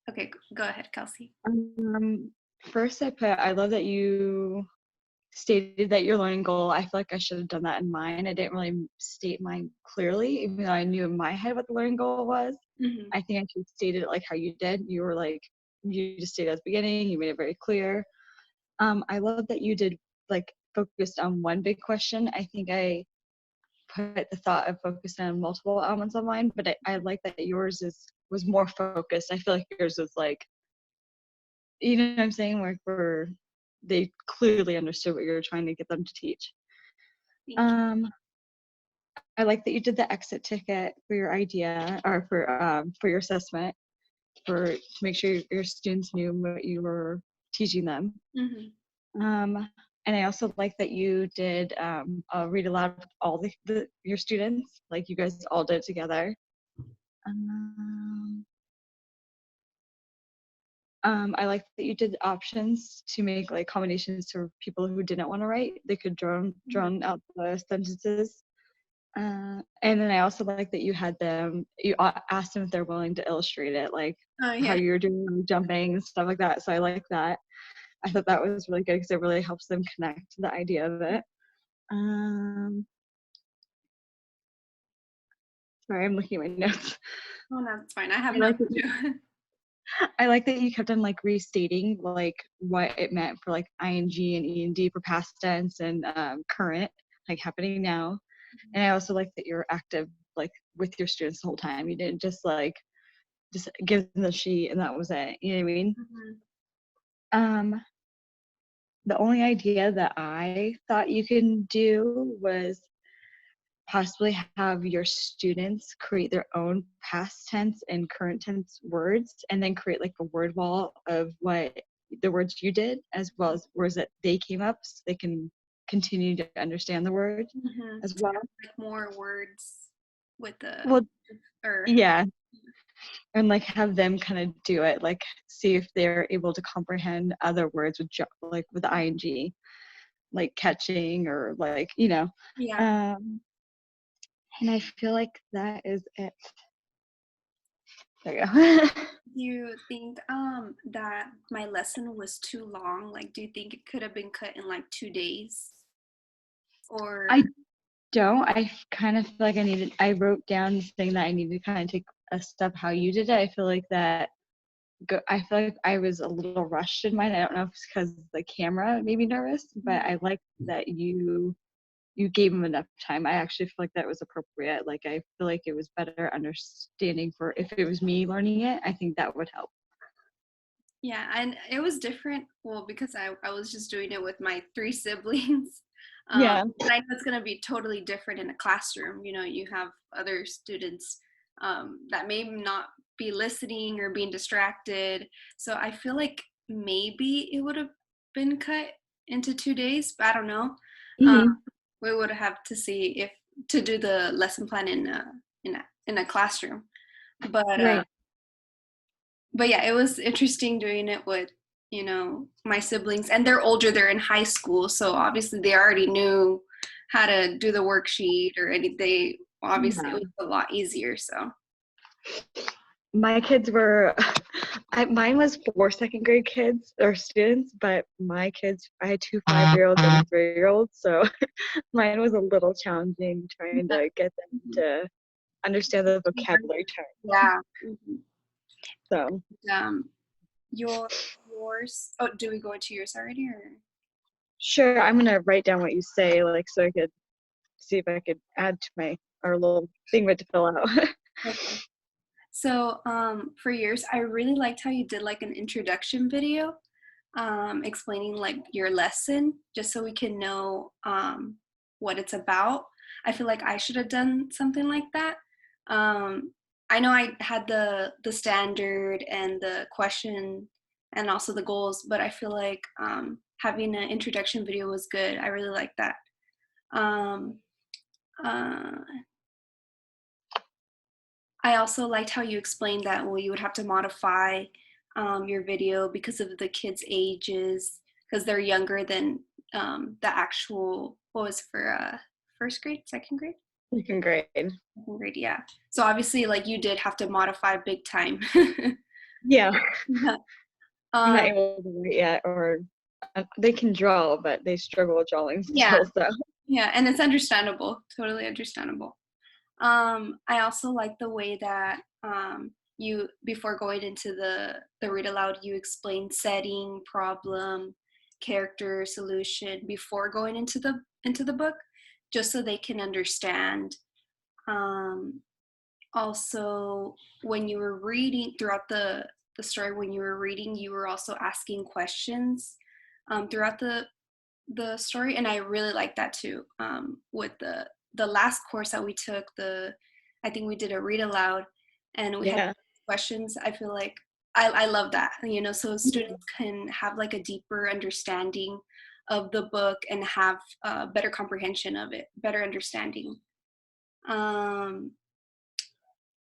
Okay, go ahead, Kelsey. Um, First I love that you stated that your learning goal. I feel like I should have done that in mine. I didn't really state mine clearly, even though I knew in my head what the learning goal was. Mm-hmm. I think I should state it like how you did. You were like, you just stated at the beginning, you made it very clear. I love that you did like focused on one big question. I think I put the thought of focusing on multiple elements of mine, but I like that yours was more focused. I feel like yours was like, you know what I'm saying, where they clearly understood what you were trying to get them to teach. Thank Um, I like that you did the exit ticket for your idea or for your assessment to make sure your students knew what you were teaching them. you. Mm-hmm. And I also like that you did read aloud with all your students, like you guys all did it together. Um, I like that you did options to make like combinations to people who didn't want to write. They could drawn out the sentences. And then I also like that you asked them if they're willing to illustrate it, like Oh how yeah. you're doing jumping and stuff like that. So I like that. I thought that was really good because it really helps them connect to the idea of it. Um, Sorry, I'm looking at my notes. Oh no, it's fine. I have I like notes that too. I like that you kept on like restating like what it meant for like ing and ed for past tense and current, like happening now. And I also like that you're active like with your students the whole time. You didn't just give them the sheet and that was it. You know what I mean? Mm-hmm. Um, the only idea that I thought you can do was possibly have your students create their own past tense and current tense words and then create like a word wall of what the words you did as well as words that they came up so they can continue to understand the word Mm-hmm. as well. Like more words with the Well, or yeah, and like have them kind of do it, like see if they're able to comprehend other words with like with ing, like catching or like yeah. um and I feel like that is it. There you go. Do you think that my lesson was too long? Like, do you think it could have been cut in like 2 days? I Or don't. I kind of feel like I wrote down this thing that I needed to kind of take a step how you did it. I feel like I feel like I was a little rushed in mine. I don't know if it's because the camera made me nervous, but I like that you gave them enough time. I actually feel like that was appropriate. Like I feel like it was better understanding for if it was me learning it. I think that would help. yeah, and it was different. Well, because I was just doing it with my three siblings. Yeah. But I know it's gonna be totally different in a classroom. You know, you have other students that may not be listening or being distracted. So I feel like maybe it would have been cut into 2 days, but I don't know. Um, Hmm. we would have to see if to do the lesson plan in a classroom. But Right. yeah, it was interesting doing it with, my siblings, and they're older, they're in high school, so obviously they already knew how to do the worksheet or anything. Obviously it Yeah. was a lot easier, so My kids were mine was 4 second grade kids or students, but my kids, I had 2 5-year-olds and a 3-year-old, so mine was a little challenging trying to get them to understand the vocabulary term. yeah. Mhm. So um your yours, oh, do we go to yours already, or sure, I'm gonna write down what you say, like so I could see if I could add to my our little thing we had to fill out. okay. So for yours, I really liked how you did like an introduction video, explaining like your lesson, just so we can know what it's about. I feel like I should have done something like that. Um, I know I had the standard and the question and also the goals, but I feel like having an introduction video was good. I really like that. Um, uh, I also liked how you explained that, well, you would have to modify your video because of the kids' ages, because they're younger than the actual, what was for first grade, second grade? You can grade. Second grade, yeah. So obviously, like, you did have to modify big time. Yeah, Yeah. I'm not Um, able to write yet, or they can draw, but they struggle with drawing yeah, still. So yeah, and it's understandable, totally understandable. I also like the way that you before going into the read aloud, you explain setting, problem, character, solution before going into the book, just so they can understand. Um, Also, when you were reading throughout the story, when you were reading, you were also asking questions throughout the story, and I really like that too. With the last course that we took, the I think we did a read aloud, and we had yeah. questions. I feel like I love that, you know, so students can have like a deeper understanding of the book and have better comprehension of it, better understanding. Um,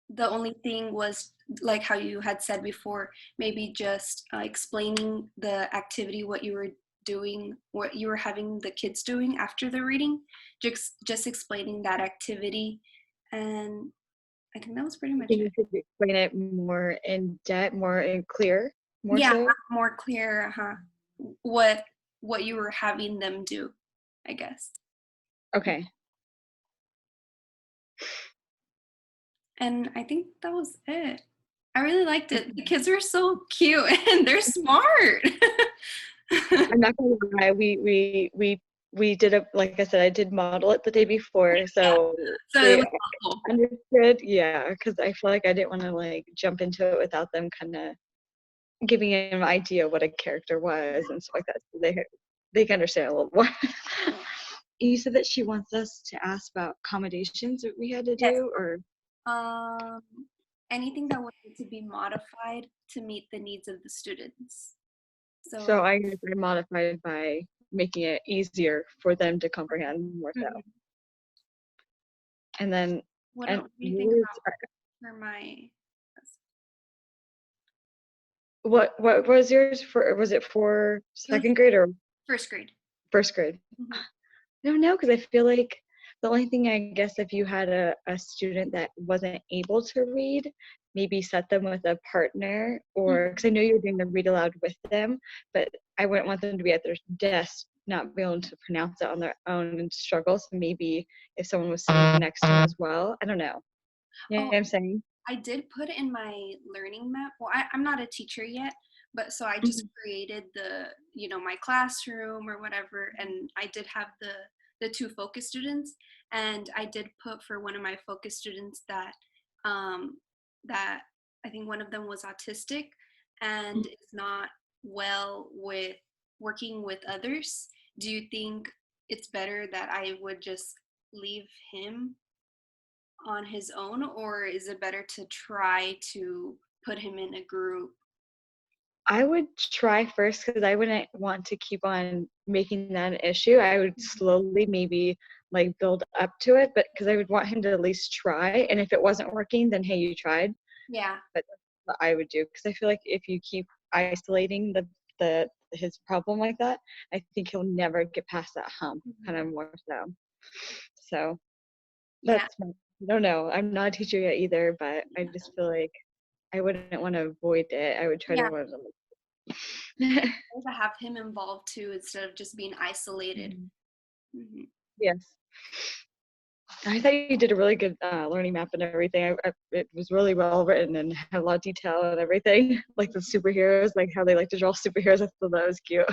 the only thing was like how you had said before, maybe just explaining the activity, what you were doing, what you were having the kids doing after the reading, just explaining that activity. And I think that was pretty I much think it. you could explain it more in depth, more in clear, more Yeah, so. more clear, what what you were having them do, I guess. Okay. And I think that was it. I really liked it. The kids are so cute and they're smart. I'm not gonna lie, we did a, like I said, I did model it the day before, Yeah, so so it they was helpful. understood, yeah, because I feel like I didn't want to like jump into it without them kind of giving them an idea what a character was and stuff like that, so they can understand a little more. You said that she wants us to ask about accommodations that we had to Yes. do, or Um, Anything that would need to be modified to meet the needs of the students. so So, I guess I modified by making it easier for them to comprehend more so. mhm. And then, and What do you think about for my what was yours for? Was it for it was second grade or first grade. first grade? Mhm. I don't know, because I feel like the only thing, I guess, if you had a student that wasn't able to read, maybe set them with a partner, or because I know you're doing the read aloud with them, but I wouldn't want them to be at their desk not be able to pronounce it on their own and struggle. So maybe if someone was sitting next to them as well, I don't know. You know Oh, what I'm saying? I did put it in my learning map. Well, I'm not a teacher yet, but so I just Mhm. created my classroom or whatever, and I did have the two focus students, and I did put for one of my focus students um, that I think one of them was autistic and is not well with working with others. Do you think it's better that I would just leave him on his own, or is it better to try to put him in a group? I would try first because I wouldn't want to keep on making that an issue. I would Mhm. slowly maybe like build up to it, but because I would want him to at least try. And if it wasn't working, then hey, you tried. Yeah. But that's what I would do, because I feel like if you keep isolating the his problem like that, I think he'll never get past that hump. Kind Mhm. of more so. So Yeah. I don't know. I'm not a teacher yet either, but I just feel like I wouldn't want to avoid it. I would try to Yeah. avoid Yeah. it. To have him involved too instead of just being isolated. Hmm. Yes. I thought you did a really good learning map and everything. It was really well written and had a lot of detail and everything. Like the superheroes, like how they like to draw superheroes. I thought that was cute.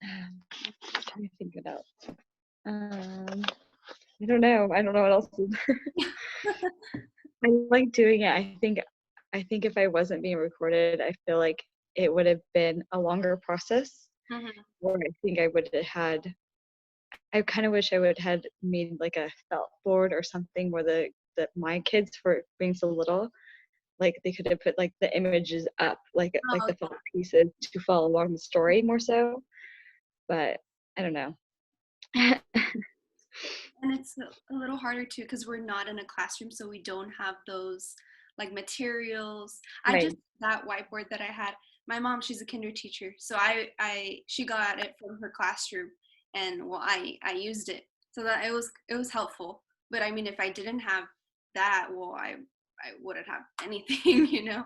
Trying to think it out. I don't know. I don't know what else. I like doing it. I think if I wasn't being recorded, I feel like it would have been a longer process. Hmm. Or I think I would have had. I kind of wish I would have made like a felt board or something where the my kids, for being so little, like they could have put like the images up, like Oh, the felt pieces to follow along the story more so. But I don't know. and it's a little harder too because we're not in a classroom, so we don't have those like materials. I just Right. that whiteboard that I had. My mom, she's a kinder teacher, so she got it from her classroom, and well, I used it, so that it was helpful. But I mean, if I didn't have that, well, I wouldn't have anything, It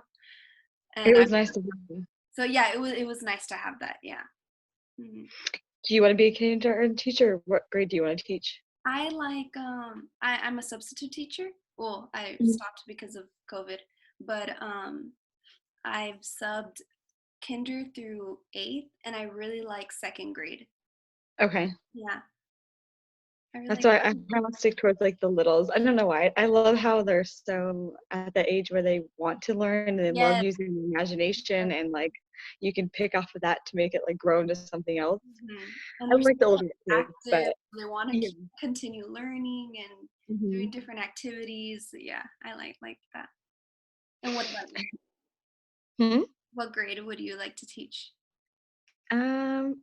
And was nice to hear you. so yeah, it was nice to have that. Yeah. Mhm. Do you wanna be a kindergarten teacher? What grade do you wanna teach? I like I'm a substitute teacher. Well, I Mhm. stopped because of COVID, but I've subbed kinder through 8th and I really like 2nd grade. Okay. Yeah. I really That's like why I kinda stick towards, like, the littles. I don't know why. I love how they're so at the age where they want to learn and they love Yes. using their imagination and, like, you can pick off of that to make it, like, grow into something else. Mhm. And I they're like the so older kids, but active. They wanna yeah. continue learning and doing Mhm. different activities. Yeah, I like that. And what about you? Hmm? What grade would you like to teach? Um,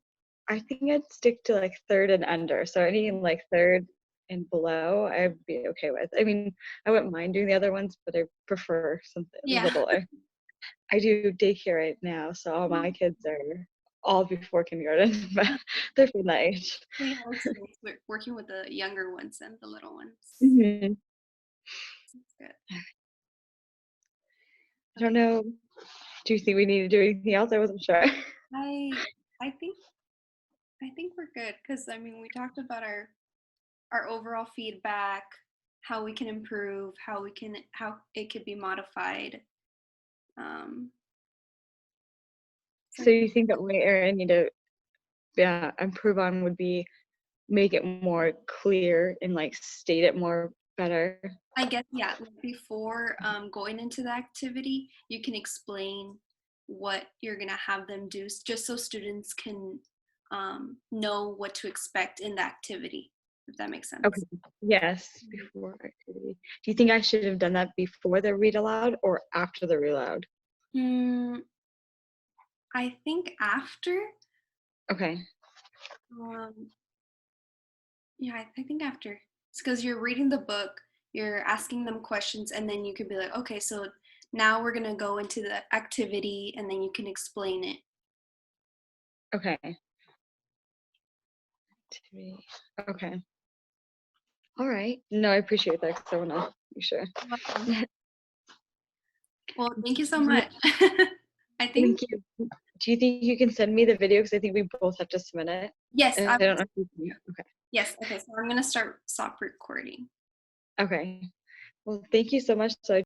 I think I'd stick to, like, 3rd and under, so anything, like, 3rd and below, I'd be okay with. I mean, I wouldn't mind doing the other ones, but I prefer something Yeah. littler. I do daycare right now, so all my kids are all before kindergarten, but they're from that age. So you have experience working with the younger ones and the little ones. Mhm. That's good. I don't Okay. know. Do you think we need to do anything else? I wasn't sure. I I think we're good because I mean we talked about our overall feedback, how we can improve, how it could be modified. Um, so So you think that my area I need to, yeah, improve on would be make it more clear and, like, state it more better? I guess yeah, like before going into the activity, you can explain what you're gonna have them do, just so students can know what to expect in the activity, if that makes Okay. sense. Yes, Mhm. before activity. Do you think I should have done that before the read aloud or after the read aloud? Mm, I think after. Okay. Um, Yeah, I think after. It's because you're reading the book, you're asking them questions, and then you could be like, okay, so now we're gonna go into the activity, and then you can explain it. Okay. Activity. Okay. All right. No, I appreciate that 'cause I wanna make sure. You're welcome. Well, thank you so Yeah, much. I think thank you. Do you think you can send me the video? Because I think we both have to submit it. yes, I don't know if you can. yes. Okay, so I'm gonna stop recording. Okay. Okay. Well, thank you so much. So